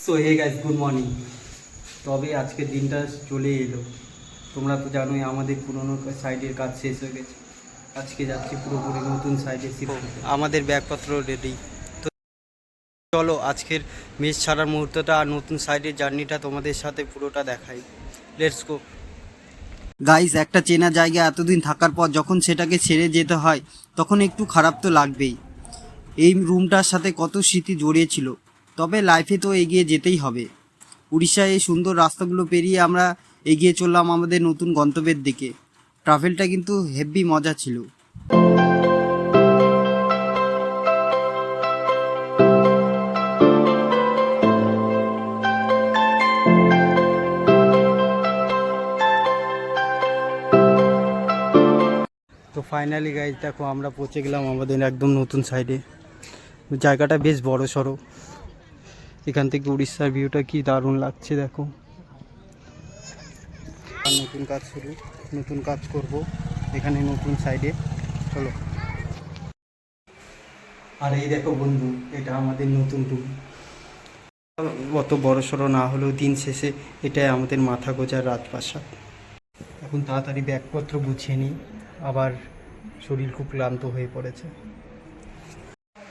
So hey guys, good morning. তবে আজকের দিনটা চলে এলো। তোমরা তো জানোই আমাদের পুরনো সাইডের কাজ শেষ হয়ে গেছে। আজকে যাচ্ছি পুরোপুরি নতুন সাইডে শিফট হতে। আমাদের ব্যাগপত্র রেডি। তো চলো আজকের মেস ছাড়ার মুহূর্তটা আর নতুন সাইডের জার্নিটা তোমাদের সাথে পুরোটা দেখাই। Let's go guys. একটা চেনা জায়গা এতদিন থাকার পর যখন সেটাকে ছেড়ে যেতে হয় তখন একটু খারাপ তো লাগবেই। এই রুমটার সাথে কত স্মৃতি জড়িয়ে ছিল, তবে লাইফে তো এগিয়ে যেতেই হবে। উড়িষ্যায় এই সুন্দর রাস্তাগুলো পেরিয়ে আমরা এগিয়ে চললাম আমাদের নতুন গন্তব্যের দিকে। ট্রাভেলটা কিন্তু হেভি মজা ছিল। তো ফাইনালি গাইজ দেখো আমরা পৌঁছে গেলাম আমাদের একদম নতুন সাইডে। জায়গাটা বেশ বড় সড়ো। এখান থেকে উড়িষ্যার ভিউটা কি দারুণ লাগছে দেখো। আর নতুন কাজ শুরু, নতুন কাজ করব এখানে নতুন সাইডে। চলো। আর এই দেখো বন্ধু, এটা আমাদের নতুন রুম। অত বড় সড়ো না হলেও দিন শেষে এটাই আমাদের মাথা গোজার রাজপ্রাসাদ। এখন তাড়াতাড়ি ব্যাগপত্র গুছিয়ে নিই, আবার শরীর খুব ক্লান্ত হয়ে পড়েছে।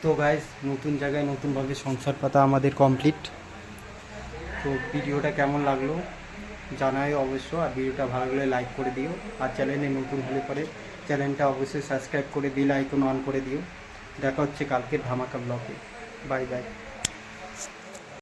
তো গাইজ, নতুন জায়গায় নতুনভাবে সংসার পাতা আমাদের কমপ্লিট। তো ভিডিওটা কেমন লাগলো জানাই অবশ্য, আর ভিডিওটা ভালো লাগলে লাইক করে দিও, আর চ্যানেলে নতুন হলে পরে চ্যানেলটা অবশ্যই সাবস্ক্রাইব করে বেল আইকন অন করে দিও। দেখা হচ্ছে কালকের ধামাকা ব্লগে। Bye bye.